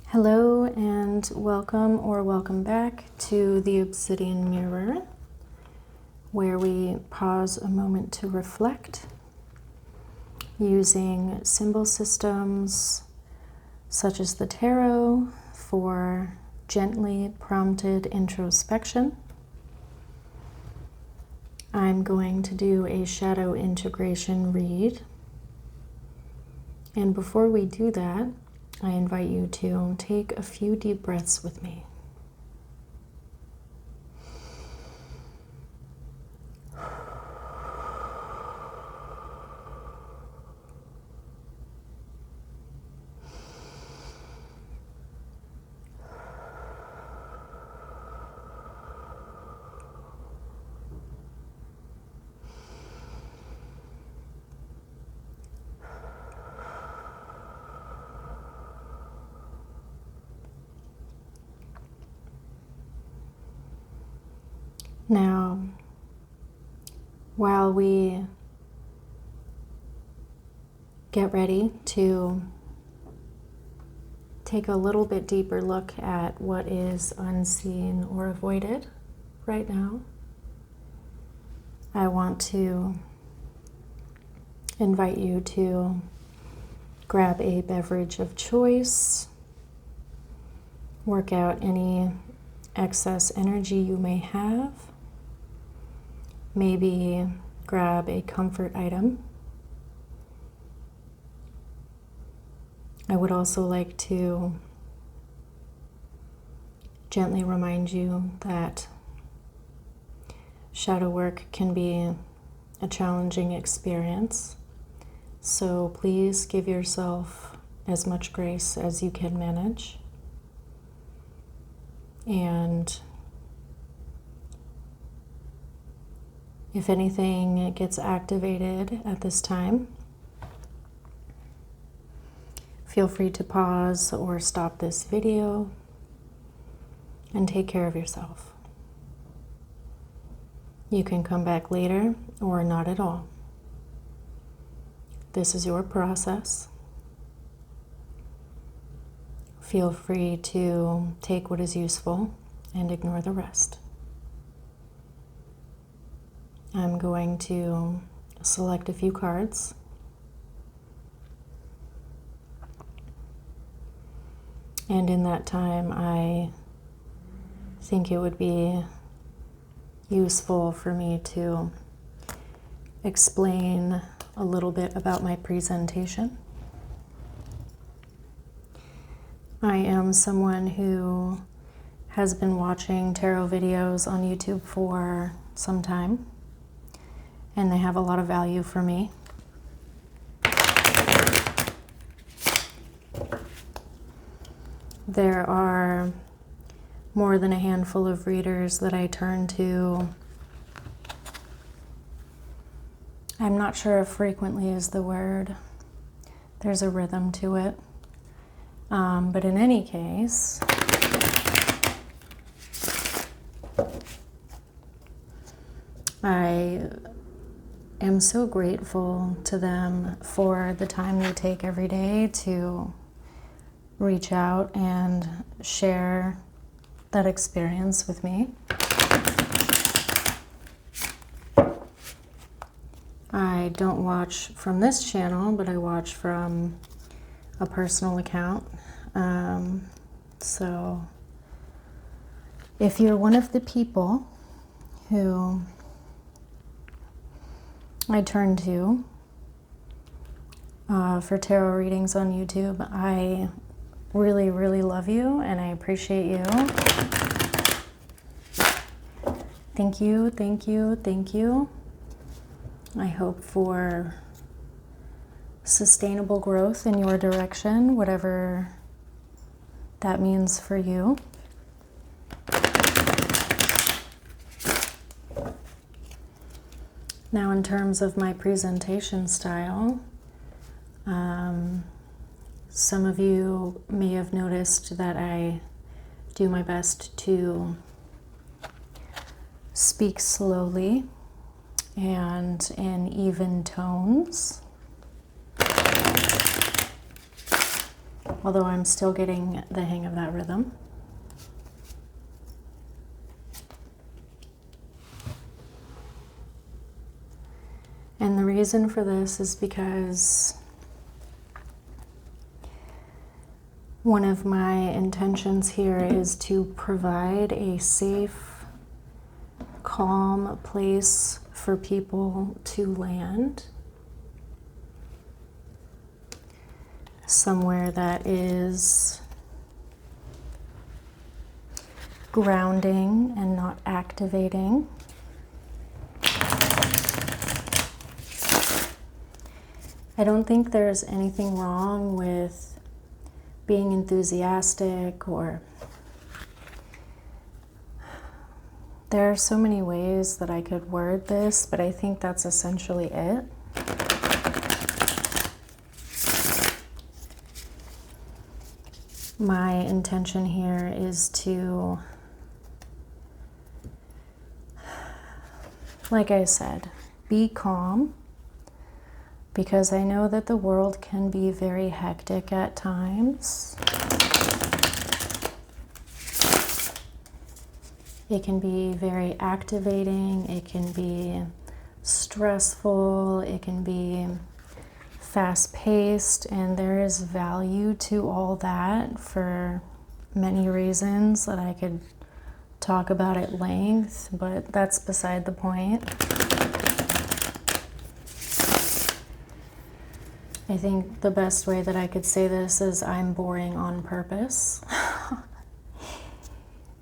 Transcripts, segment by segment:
Hello and welcome or welcome back to the Obsidian Mirror, where we pause a moment to reflect using symbol systems such as the tarot for gently prompted introspection. I'm going to do a shadow integration read. And before we do that, I invite you to take a few deep breaths with me. Now, while we get ready to take a little bit deeper look at what is unseen or avoided right now, I want to invite you to grab a beverage of choice, work out any excess energy you may have. Maybe grab a comfort item. I would also like to gently remind you that shadow work can be a challenging experience, so please give yourself as much grace as you can manage. And if anything gets activated at this time, feel free to pause or stop this video and take care of yourself. You can come back later or not at all. This is your process. Feel free to take what is useful and ignore the rest. I'm going to select a few cards. And in that time, I think it would be useful for me to explain a little bit about my presentation. I am someone who has been watching tarot videos on YouTube for some time, and they have a lot of value for me. There are more than a handful of readers that I turn to. I'm not sure if frequently is the word. There's a rhythm to it. But in any case, I am so grateful to them for the time they take every day to reach out and share that experience with me. I don't watch from this channel, but I watch from a personal account. So if you're one of the people who I turn to for tarot readings on YouTube, I really, really love you and I appreciate you. Thank you, thank you, thank you. I hope for sustainable growth in your direction, whatever that means for you. Now, in terms of my presentation style, some of you may have noticed that I do my best to speak slowly and in even tones. although I'm still getting the hang of that rhythm. And the reason for this is because one of my intentions here is to provide a safe, calm place for people to land. Somewhere that is grounding and not activating. I don't think there's anything wrong with being enthusiastic, or there are so many ways that I could word this, but I think that's essentially it. My intention here is to, like I said, be calm, because I know that the world can be very hectic at times. It can be very activating, it can be stressful, it can be fast-paced, and there is value to all that for many reasons that I could talk about at length, but that's beside the point. I think the best way that I could say this is I'm boring on purpose.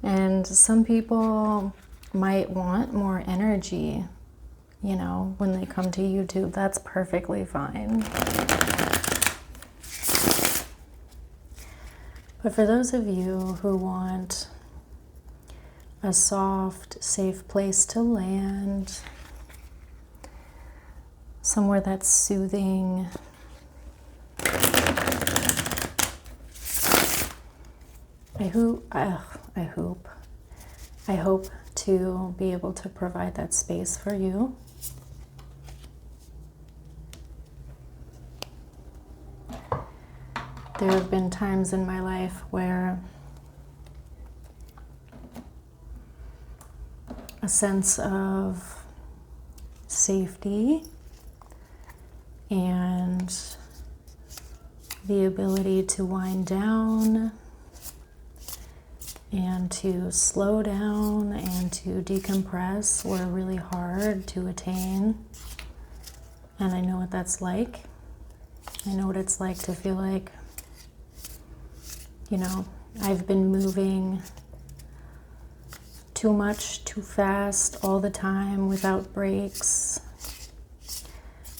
And some people might want more energy, you know, when they come to YouTube. That's perfectly fine. But for those of you who want a soft, safe place to land, somewhere that's soothing, I hope to be able to provide that space for you. There have been times in my life where a sense of safety and the ability to wind down and to slow down and to decompress were really hard to attain. And I know what that's like. I know what it's like to feel like, you know, I've been moving too much, too fast, all the time, without breaks.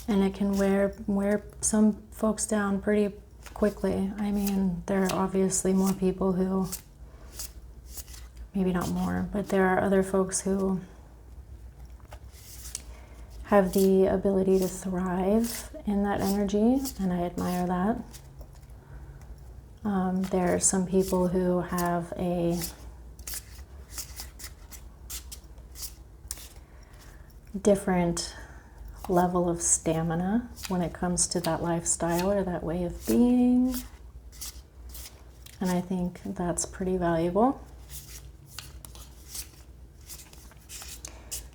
And it can wear some folks down pretty quickly. I mean, there are obviously more people who, maybe not more, but there are other folks who have the ability to thrive in that energy, and I admire that. There are some people who have a different level of stamina when it comes to that lifestyle or that way of being, and I think that's pretty valuable.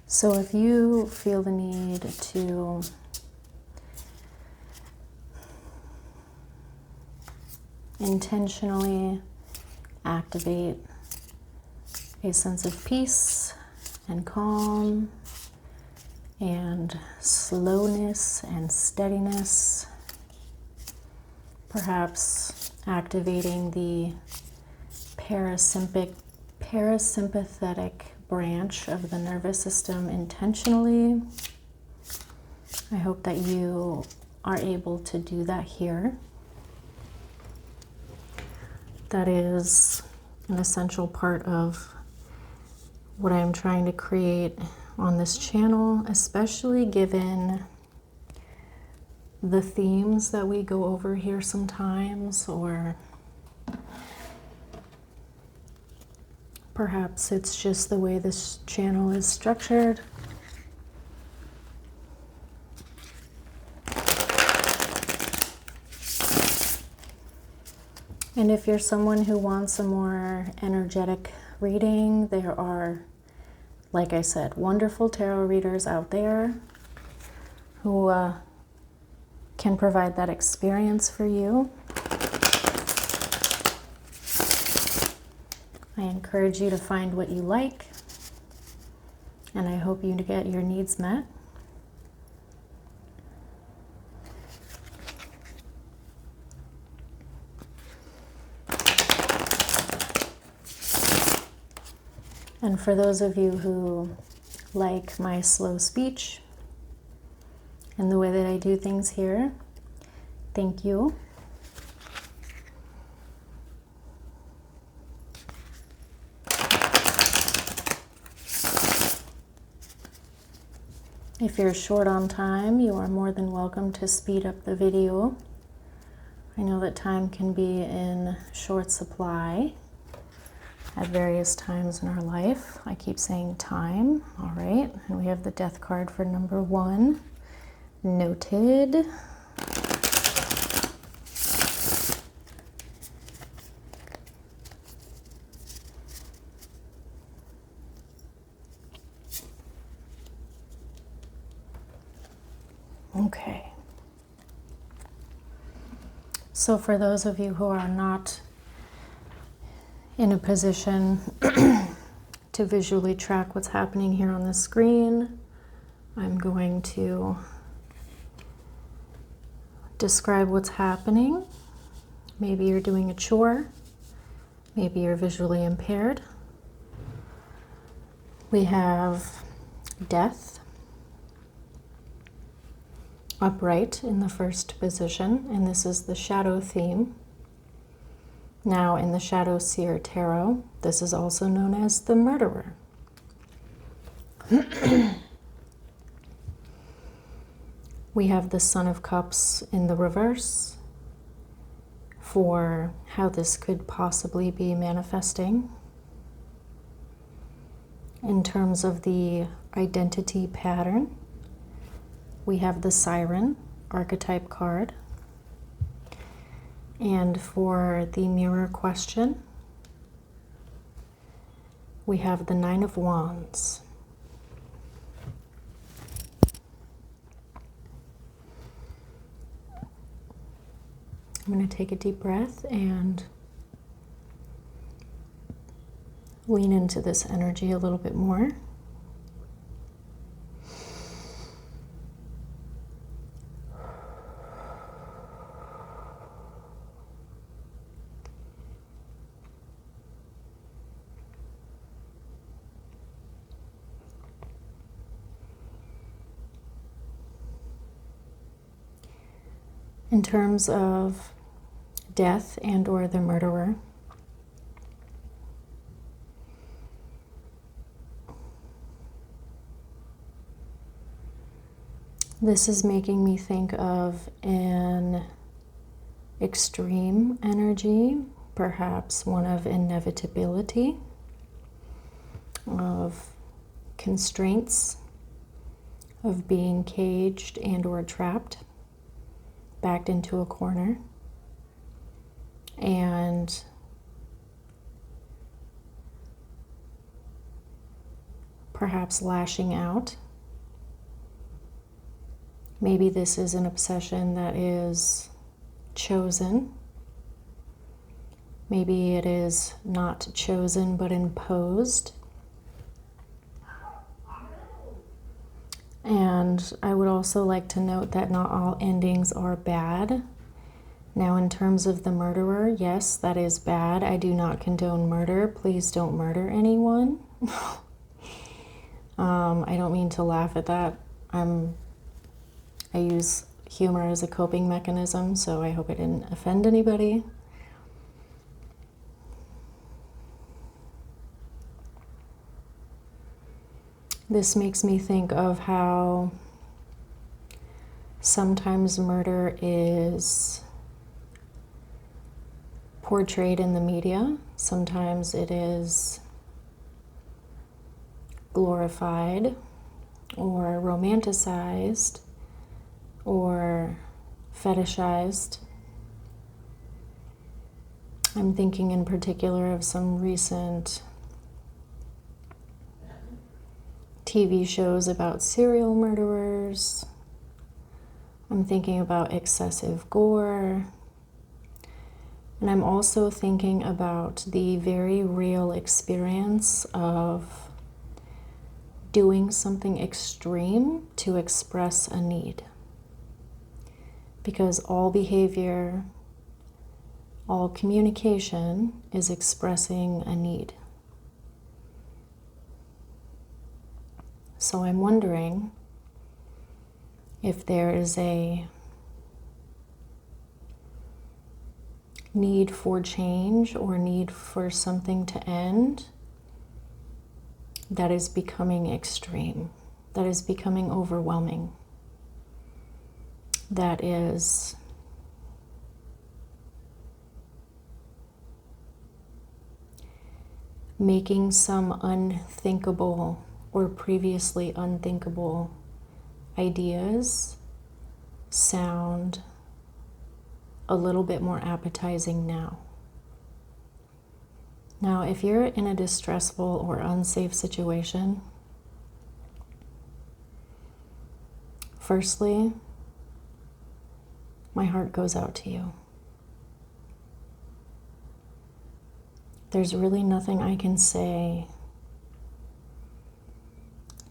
So if you feel the need to intentionally activate a sense of peace and calm and slowness and steadiness, perhaps activating the parasympathetic branch of the nervous system intentionally, I hope that you are able to do that here. That is an essential part of what I'm trying to create on this channel, especially given the themes that we go over here sometimes, or perhaps it's just the way this channel is structured. And if you're someone who wants a more energetic reading, there are, like I said, wonderful tarot readers out there who can provide that experience for you. I encourage you to find what you like, and I hope you get your needs met. And for those of you who like my slow speech and the way that I do things here, thank you. If you're short on time, you are more than welcome to speed up the video. I know that time can be in short supply at various times in our life. I keep saying time. All right, and we have the death card for number 1. Noted. Okay. So for those of you who are not in a position to visually track what's happening here on the screen, I'm going to describe what's happening. Maybe you're doing a chore. Maybe you're visually impaired. We have death upright in the first position, and this is the shadow theme. Now in the Shadow Seer Tarot, this is also known as the Murderer. We have the Son of Cups in the reverse for how this could possibly be manifesting. In terms of the identity pattern, we have the Siren archetype card. And for the mirror question, we have the 9 of Wands. I'm going to take a deep breath and lean into this energy a little bit more. In terms of death and or the murderer, this is making me think of an extreme energy, perhaps one of inevitability, of constraints, of being caged and or trapped, backed into a corner, and perhaps lashing out. Maybe this is an obsession that is chosen. Maybe it is not chosen but imposed. And I would also like to note that not all endings are bad. Now, in terms of the murderer, yes, that is bad. I do not condone murder. Please don't murder anyone. I don't mean to laugh at that. I use humor as a coping mechanism, so I hope I didn't offend anybody. This makes me think of how sometimes murder is portrayed in the media. Sometimes it is glorified or romanticized or fetishized. I'm thinking in particular of some recent TV shows about serial murderers. I'm thinking about excessive gore. And I'm also thinking about the very real experience of doing something extreme to express a need. Because all behavior, all communication is expressing a need. So I'm wondering if there is a need for change or need for something to end that is becoming extreme, that is becoming overwhelming, that is making some unthinkable or previously unthinkable ideas sound a little bit more appetizing now. Now, if you're in a distressful or unsafe situation, firstly, my heart goes out to you. There's really nothing I can say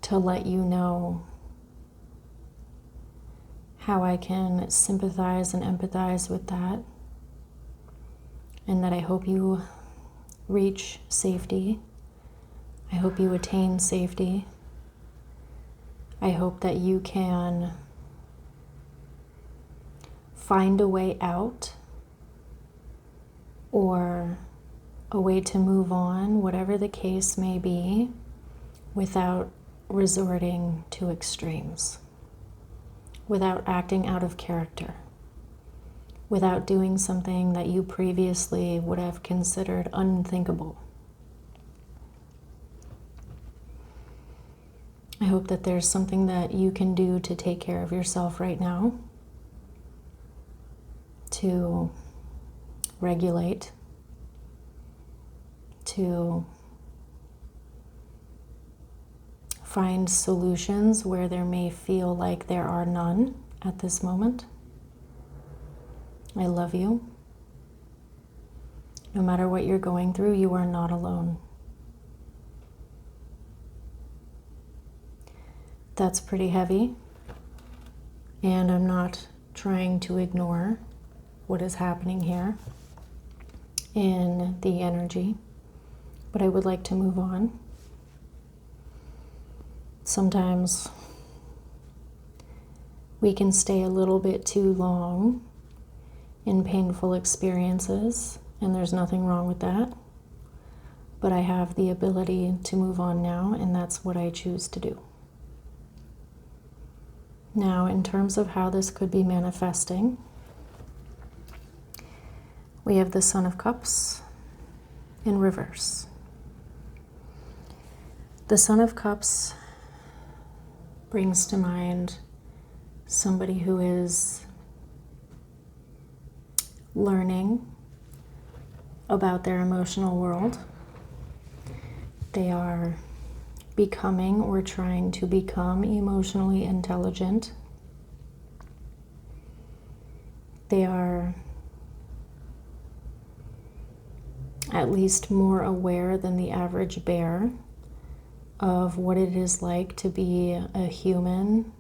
to let you know how I can sympathize and empathize with that, and that I hope you reach safety. I hope you attain safety. I hope that you can find a way out or a way to move on, whatever the case may be, without resorting to extremes, without acting out of character, without doing something that you previously would have considered unthinkable. I hope that there's something that you can do to take care of yourself right now, to regulate, to find solutions where there may feel like there are none at this moment. I love you. No matter what you're going through, you are not alone. That's pretty heavy, and I'm not trying to ignore what is happening here in the energy, but I would like to move on. Sometimes we can stay a little bit too long in painful experiences, and there's nothing wrong with that. But I have the ability to move on now, and that's what I choose to do. Now, in terms of how this could be manifesting, we have the Son of Cups in reverse. The Son of Cups brings to mind somebody who is learning about their emotional world. They are becoming or trying to become emotionally intelligent. They are at least more aware than the average bear of what it is like to be a human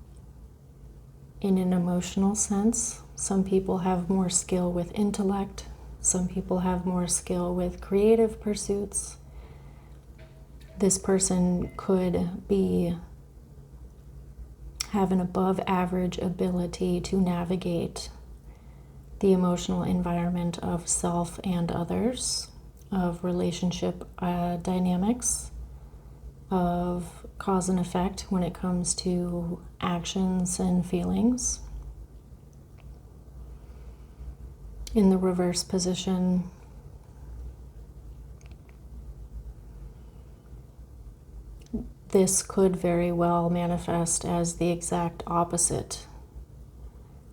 in an emotional sense. Some people have more skill with intellect. Some people have more skill with creative pursuits. This person could have an above average ability to navigate the emotional environment of self and others, of relationship dynamics, of cause and effect when it comes to actions and feelings. In the reverse position, this could very well manifest as the exact opposite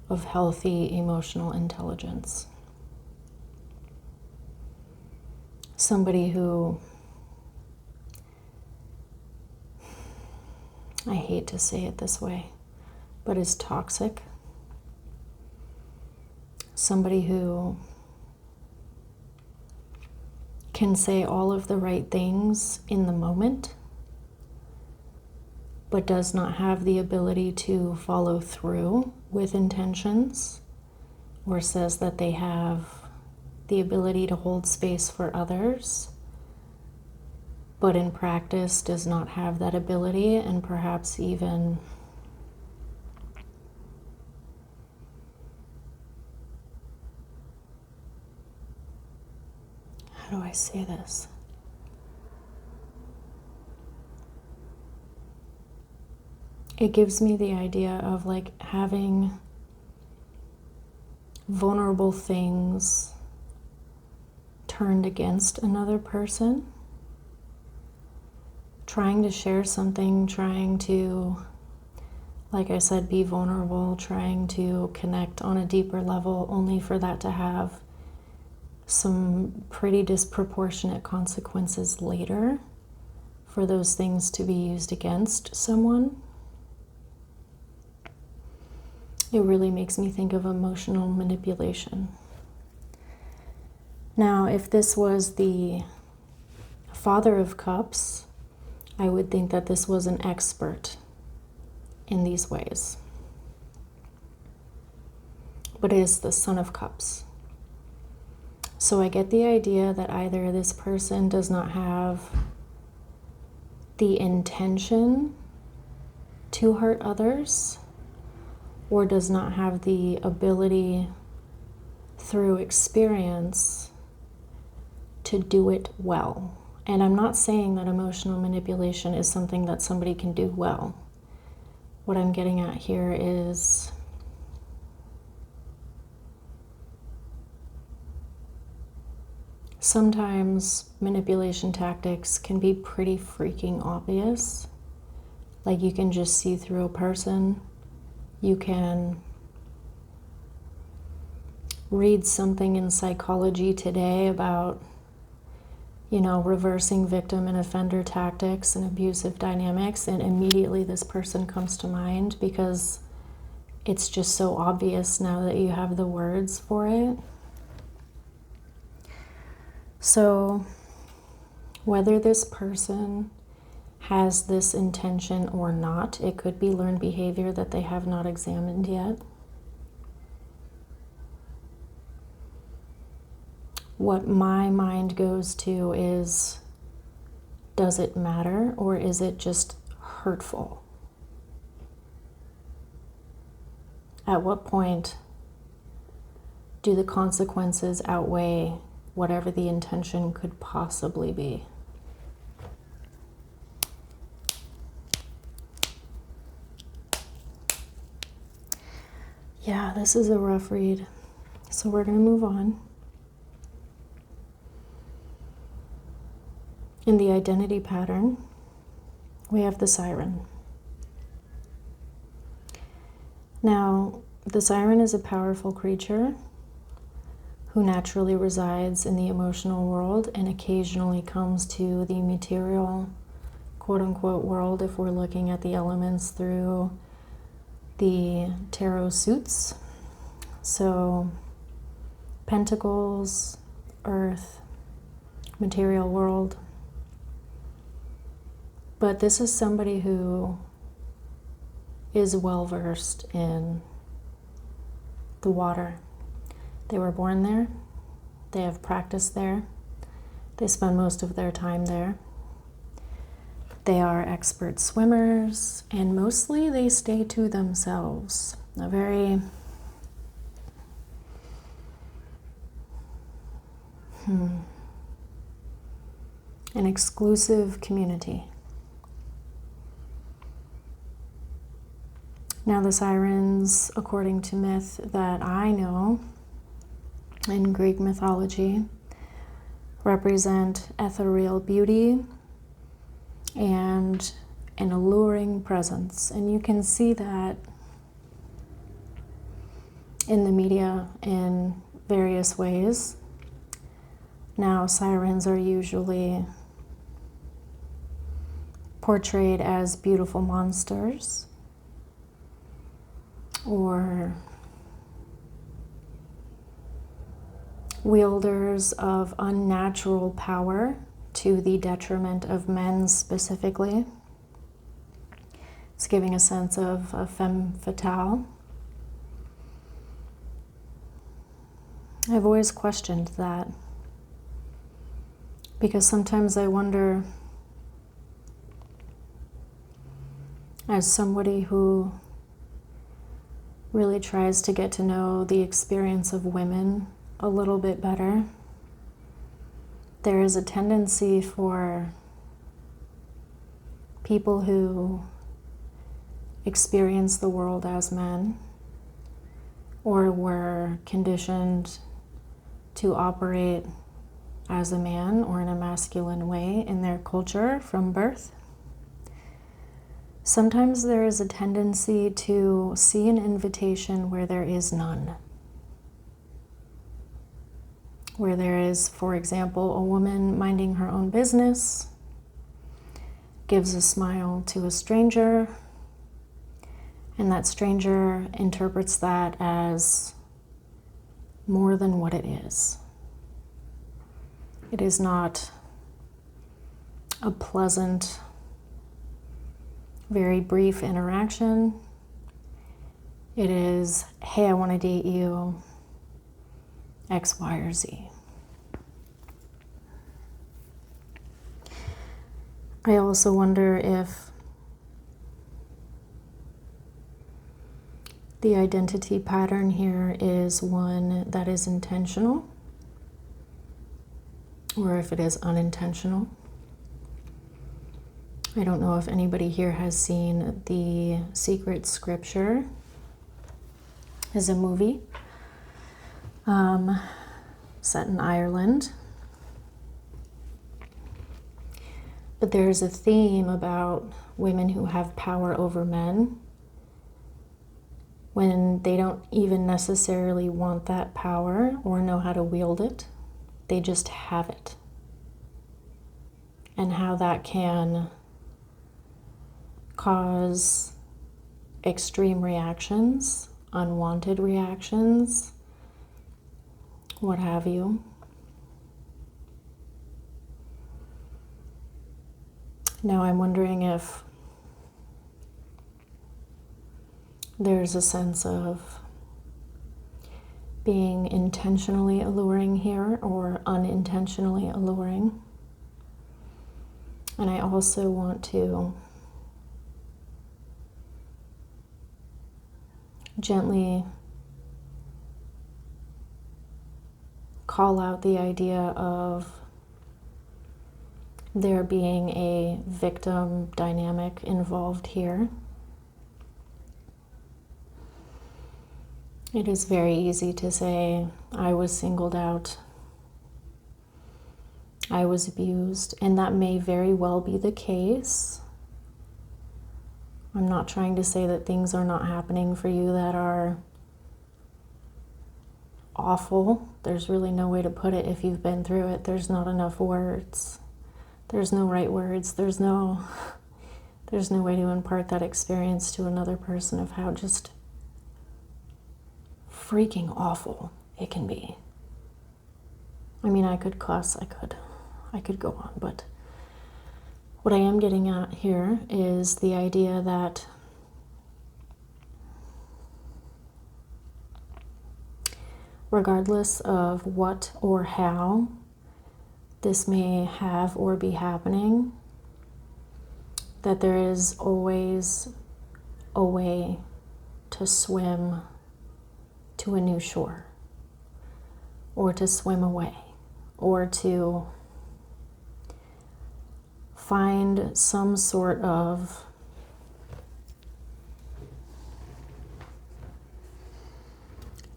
of healthy emotional intelligence. somebody who, I hate to say it this way, but is toxic. Somebody who can say all of the right things in the moment, but does not have the ability to follow through with intentions, or says that they have the ability to hold space for others, but in practice does not have that ability, and perhaps even how do I say this? It gives me the idea of like having vulnerable things turned against another person, trying to share something, trying to, like I said, be vulnerable, trying to connect on a deeper level, only for that to have some pretty disproportionate consequences later, for those things to be used against someone. It really makes me think of emotional manipulation. Now, if this was the Father of Cups, I would think that this was an expert in these ways. But it is the Son of Cups. So I get the idea that either this person does not have the intention to hurt others, or does not have the ability through experience to do it well. And I'm not saying that emotional manipulation is something that somebody can do well. What I'm getting at here is sometimes manipulation tactics can be pretty freaking obvious. Like you can just see through a person. You can read something in psychology today about, reversing victim and offender tactics and abusive dynamics, and immediately this person comes to mind because it's just so obvious now that you have the words for it. So whether this person has this intention or not, it could be learned behavior that they have not examined yet. What my mind goes to is, does it matter, or is it just hurtful? At what point do the consequences outweigh whatever the intention could possibly be? Yeah, this is a rough read. So we're going to move on. In the identity pattern, we have the siren. Now, the siren is a powerful creature who naturally resides in the emotional world and occasionally comes to the material, quote-unquote, world if we're looking at the elements through the tarot suits. So, pentacles, earth, material world. But this is somebody who is well versed in the water. They were born there. They have practiced there. They spend most of their time there. They are expert swimmers, and mostly they stay to themselves. A very an exclusive community. Now the sirens, according to myth that I know in Greek mythology, represent ethereal beauty and an alluring presence. And you can see that in the media in various ways. Now, sirens are usually portrayed as beautiful monsters or wielders of unnatural power to the detriment of men specifically. It's giving a sense of a femme fatale. I've always questioned that because sometimes I wonder, as somebody who really tries to get to know the experience of women a little bit better, there is a tendency for people who experience the world as men or were conditioned to operate as a man or in a masculine way in their culture from birth. Sometimes there is a tendency to see an invitation where there is none. Where there is, for example, a woman minding her own business, gives a smile to a stranger, and that stranger interprets that as more than what it is. It is not a pleasant, very brief interaction. It is, hey, I want to date you, X, Y, or Z. I also wonder if the identity pattern here is one that is intentional or if it is unintentional. I don't know if anybody here has seen The Secret Scripture as a movie set in Ireland. But there's a theme about women who have power over men when they don't even necessarily want that power or know how to wield it. They just have it. And how that can cause extreme reactions, unwanted reactions, what have you. Now I'm wondering if there's a sense of being intentionally alluring here or unintentionally alluring. And I also want to gently call out the idea of there being a victim dynamic involved here. It is very easy to say, I was singled out, I was abused, and that may very well be the case. I'm not trying to say that things are not happening for you that are awful. There's really no way to put it if you've been through it. There's not enough words. There's no right words. There's no way to impart that experience to another person of how just freaking awful it can be. I mean, I could cuss, I could go on, but what I am getting at here is the idea that regardless of what or how this may have or be happening, that there is always a way to swim to a new shore, or to swim away, or to find some sort of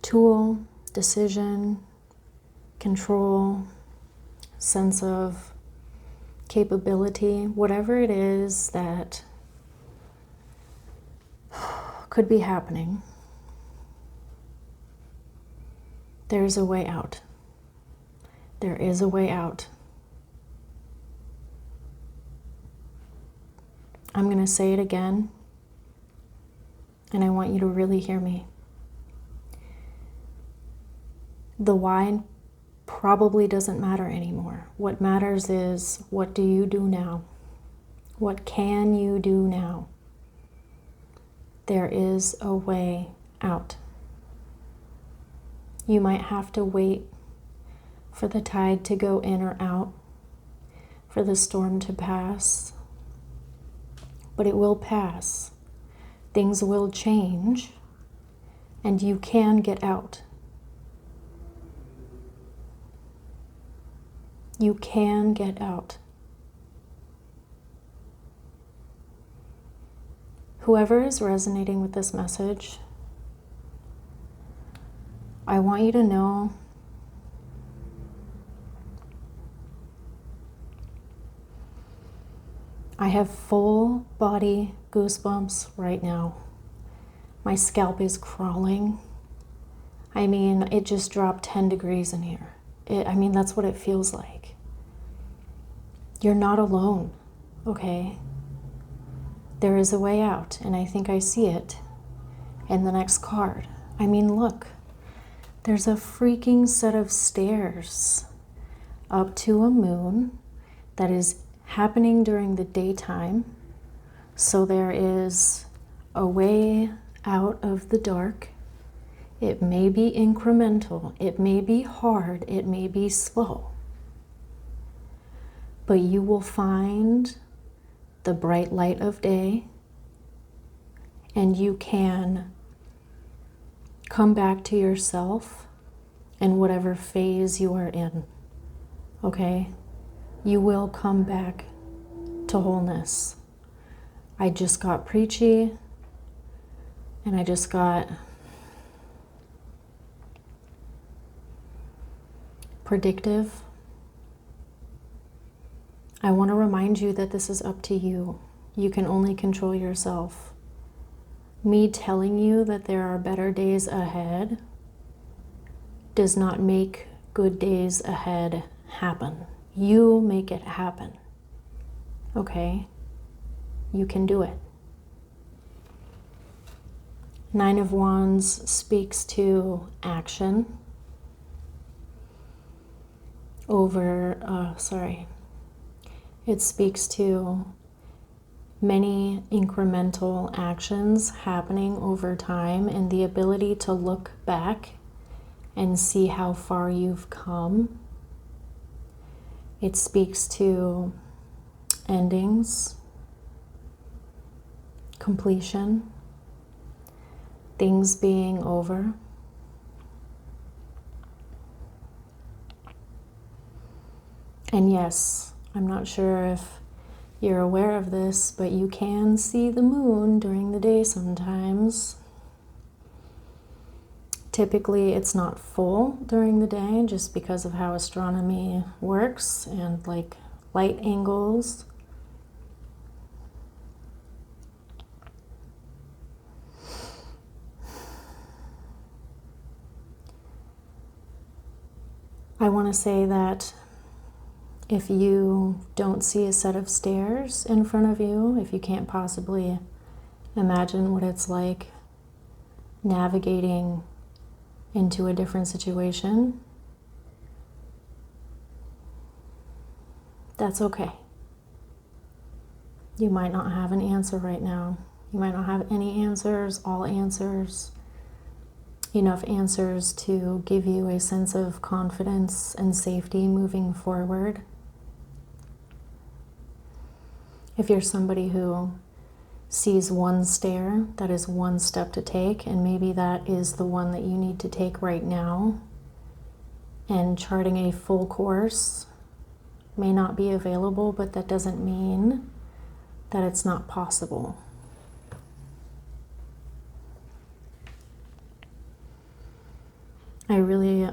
tool, decision, control, sense of capability, whatever it is that could be happening. There's a way out. There is a way out. I'm going to say it again, and I want you to really hear me. The why probably doesn't matter anymore. What matters is, what do you do now? What can you do now? There is a way out. You might have to wait for the tide to go in or out, for the storm to pass, but it will pass. Things will change, and you can get out. You can get out. Whoever is resonating with this message, I want you to know I have full body goosebumps right now. My scalp is crawling. I mean, it just dropped 10 degrees in here. That's what it feels like. You're not alone, okay? There is a way out, and I think I see it in the next card. Look, there's a freaking set of stairs up to a moon that is happening during the daytime. So there is a way out of the dark. It may be incremental, it may be hard, it may be slow, but you will find the bright light of day, and you can come back to yourself in whatever phase you are in, okay? You will come back to wholeness. I just got preachy, and I just got predictive. I want to remind you that this is up to you. You can only control yourself. Me telling you that there are better days ahead does not make good days ahead happen. You make it happen. Okay? You can do it. Nine of Wands speaks to action It speaks to many incremental actions happening over time and the ability to look back and see how far you've come. It speaks to endings, completion, things being over. And yes, I'm not sure if you're aware of this, but you can see the moon during the day sometimes. Typically, it's not full during the day just because of how astronomy works and like light angles. I want to say that if you don't see a set of stairs in front of you, if you can't possibly imagine what it's like navigating into a different situation, that's okay. You might not have an answer right now. You might not have any answers, all answers, enough answers to give you a sense of confidence and safety moving forward. If you're somebody who sees one stair, that is one step to take, and maybe that is the one that you need to take right now, and charting a full course may not be available, but that doesn't mean that it's not possible. I really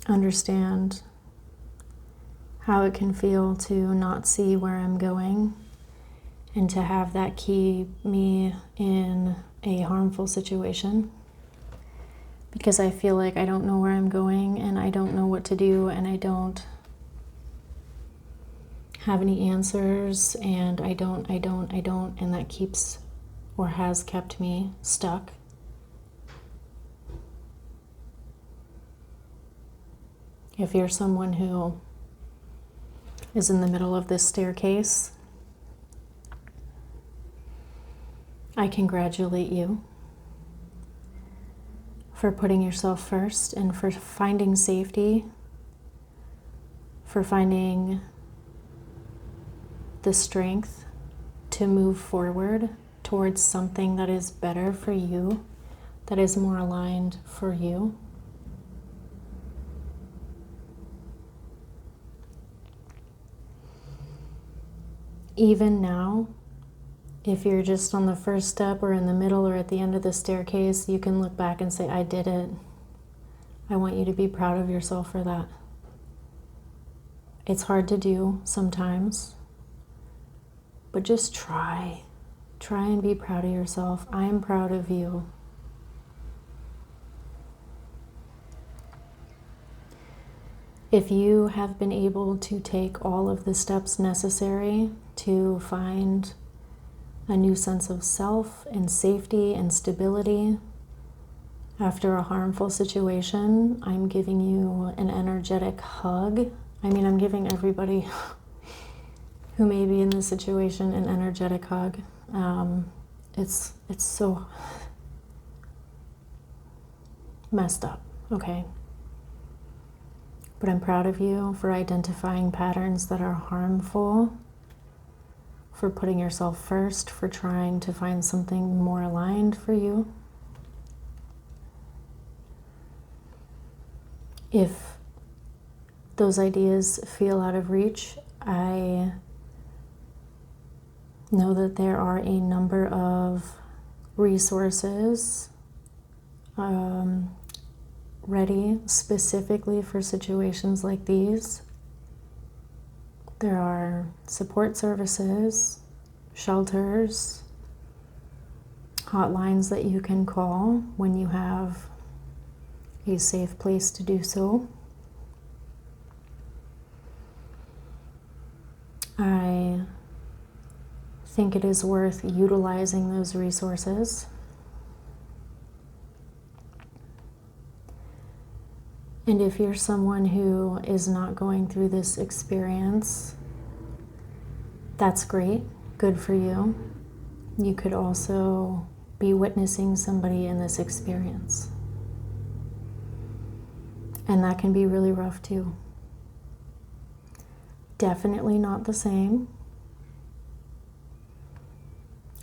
understand how it can feel to not see where I'm going and to have that keep me in a harmful situation, because I feel like I don't know where I'm going and I don't know what to do and I don't have any answers and I don't, and that keeps or has kept me stuck. If you're someone who is in the middle of this staircase, I congratulate you for putting yourself first and for finding safety, for finding the strength to move forward towards something that is better for you, that is more aligned for you. Even now, if you're just on the first step or in the middle or at the end of the staircase, you can look back and say, I did it. I want you to be proud of yourself for that. It's hard to do sometimes, but just try. Try and be proud of yourself. I am proud of you. If you have been able to take all of the steps necessary to find a new sense of self and safety and stability after a harmful situation, I'm giving you an energetic hug. I mean, I'm giving everybody who may be in this situation an energetic hug. It's so messed up, okay? But I'm proud of you for identifying patterns that are harmful, for putting yourself first, for trying to find something more aligned for you. If those ideas feel out of reach, I know that there are a number of resources ready specifically for situations like these. There are support services, shelters, hotlines that you can call when you have a safe place to do so. I think it is worth utilizing those resources. And if you're someone who is not going through this experience, that's great, good for you. You could also be witnessing somebody in this experience. And that can be really rough too. Definitely not the same.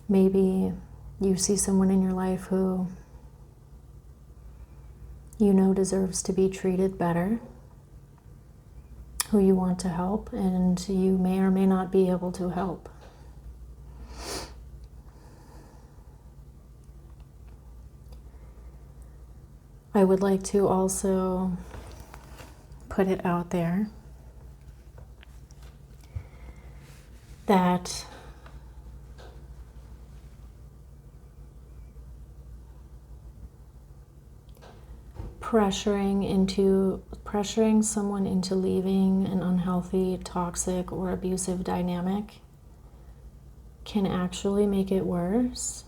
Maybe you see someone in your life who you know deserves to be treated better, who you want to help, and you may or may not be able to help. I would like to also put it out there that pressuring someone into leaving an unhealthy, toxic, or abusive dynamic can actually make it worse.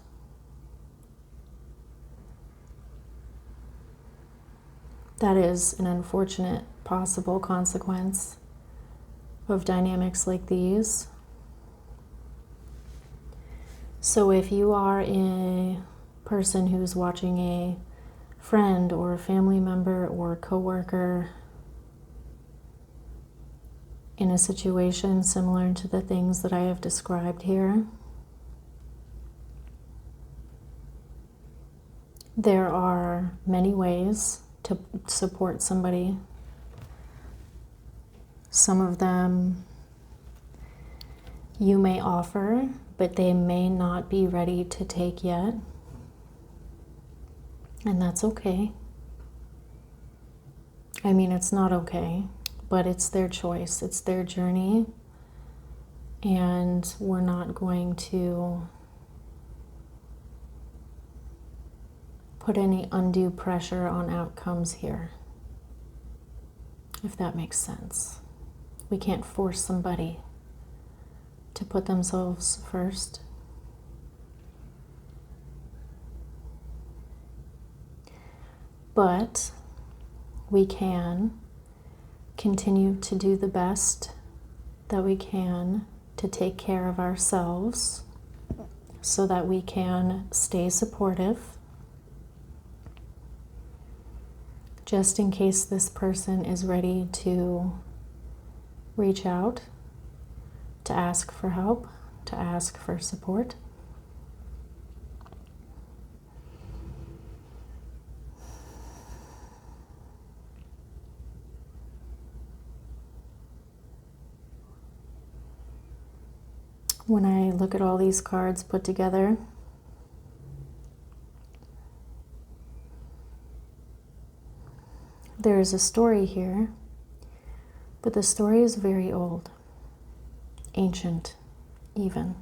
That is an unfortunate possible consequence of dynamics like these. So if you are a person who's watching a friend or a family member or coworker in a situation similar to the things that I have described here, there are many ways to support somebody. Some of them you may offer, but they may not be ready to take yet. And that's okay. I mean, it's not okay, but it's their choice. It's their journey. And we're not going to put any undue pressure on outcomes here, if that makes sense. We can't force somebody to put themselves first. But we can continue to do the best that we can to take care of ourselves so that we can stay supportive, just in case this person is ready to reach out, to ask for help, to ask for support. When I look at all these cards put together, there is a story here, but the story is very old, ancient even.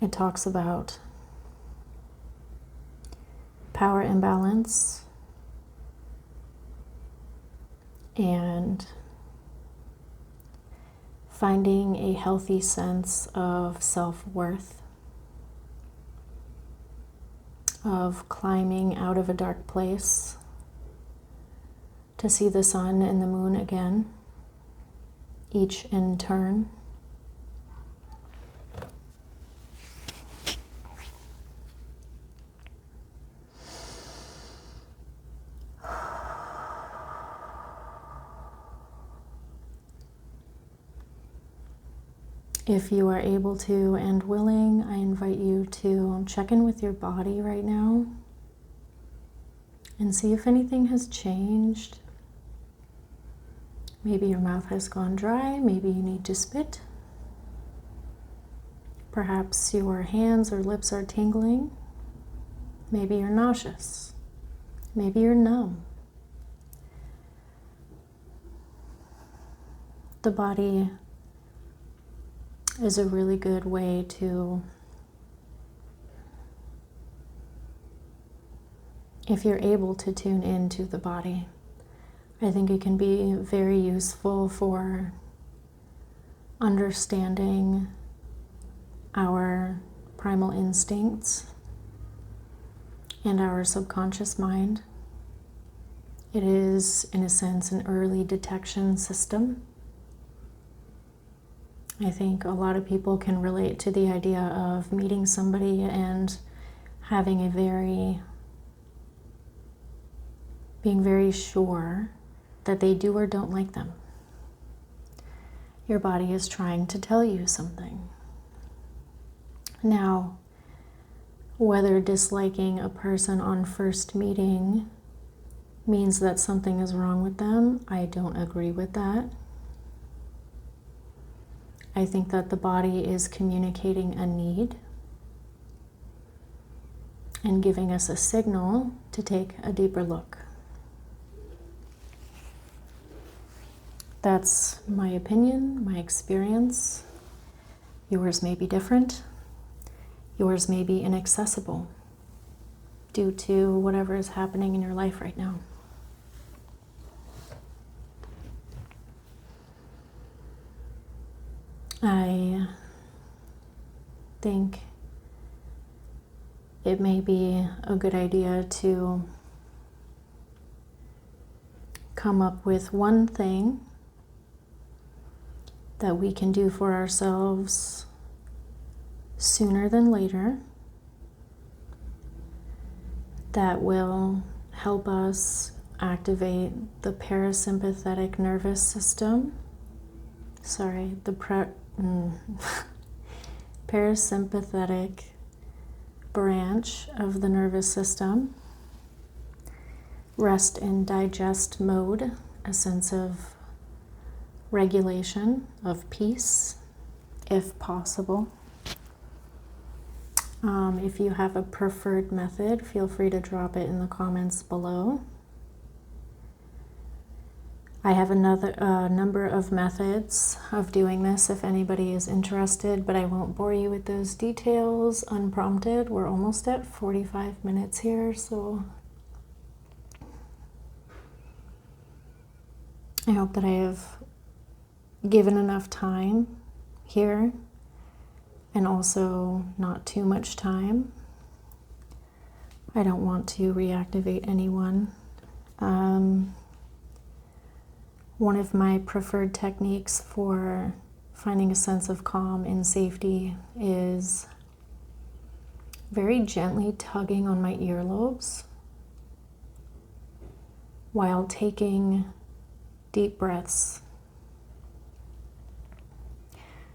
It talks about power imbalance and finding a healthy sense of self-worth, of climbing out of a dark place to see the sun and the moon again, each in turn. If you are able to and willing, I invite you to check in with your body right now and see if anything has changed. Maybe your mouth has gone dry, maybe you need to spit. Perhaps your hands or lips are tingling. Maybe you're nauseous. Maybe you're numb. The body is a really good way to, if you're able to tune into the body, I think it can be very useful for understanding our primal instincts and our subconscious mind. It is, in a sense, an early detection system. I think a lot of people can relate to the idea of meeting somebody and having being very sure that they do or don't like them. Your body is trying to tell you something. Now, whether disliking a person on first meeting means that something is wrong with them, I don't agree with that. I think that the body is communicating a need and giving us a signal to take a deeper look. That's my opinion, my experience. Yours may be different. Yours may be inaccessible due to whatever is happening in your life right now. I think it may be a good idea to come up with one thing that we can do for ourselves sooner than later that will help us activate the parasympathetic nervous system. Parasympathetic branch of the nervous system. Rest and digest mode, a sense of regulation, of peace, if possible. If you have a preferred method, feel free to drop it in the comments below. I have another number of methods of doing this if anybody is interested, but I won't bore you with those details unprompted. We're almost at 45 minutes here, so I hope that I have given enough time here and also not too much time. I don't want to reactivate anyone. One of my preferred techniques for finding a sense of calm and safety is very gently tugging on my earlobes while taking deep breaths.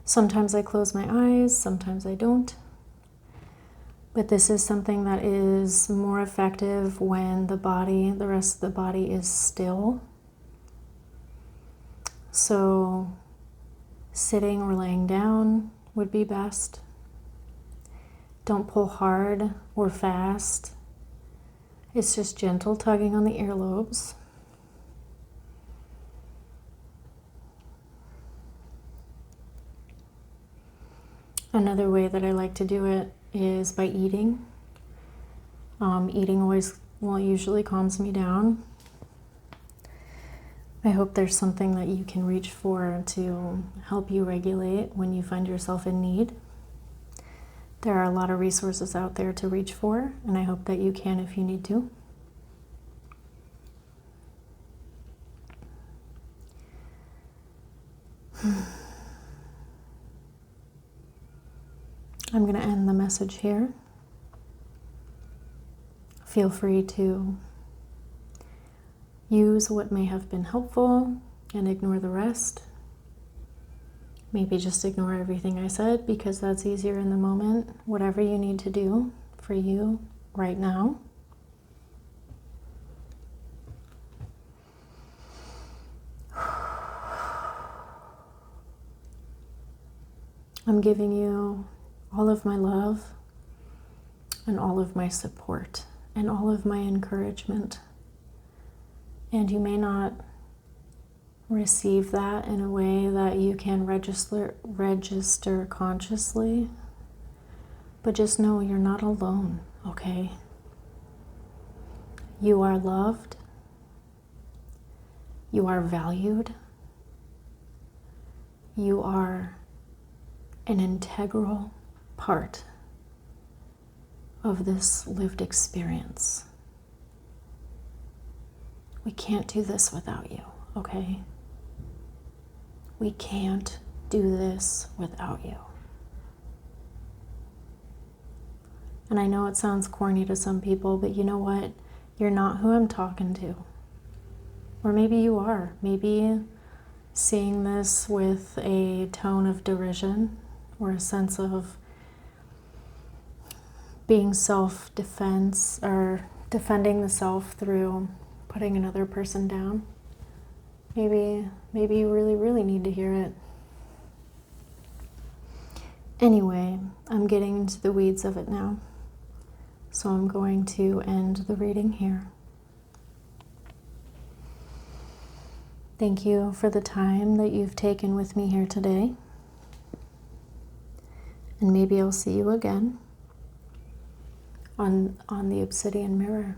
Sometimes I close my eyes, sometimes I don't. But this is something that is more effective when the rest of the body is still. So sitting or laying down would be best. Don't pull hard or fast. It's just gentle tugging on the earlobes. Another way that I like to do it is by eating. Eating usually calms me down. I hope there's something that you can reach for to help you regulate when you find yourself in need. There are a lot of resources out there to reach for, and I hope that you can if you need to. I'm going to end the message here. Feel free to use what may have been helpful and ignore the rest. Maybe just ignore everything I said because that's easier in the moment. Whatever you need to do for you right now. I'm giving you all of my love and all of my support and all of my encouragement. And you may not receive that in a way that you can register consciously, but just know you're not alone, okay? You are loved. You are valued. You are an integral part of this lived experience. We can't do this without you, okay? We can't do this without you. And I know it sounds corny to some people, but you know what? You're not who I'm talking to. Or maybe you are. Maybe seeing this with a tone of derision or a sense of being self-defense or defending the self through putting another person down. Maybe you really, really need to hear it. Anyway, I'm getting into the weeds of it now. So I'm going to end the reading here. Thank you for the time that you've taken with me here today. And maybe I'll see you again on the Obsidian Mirror.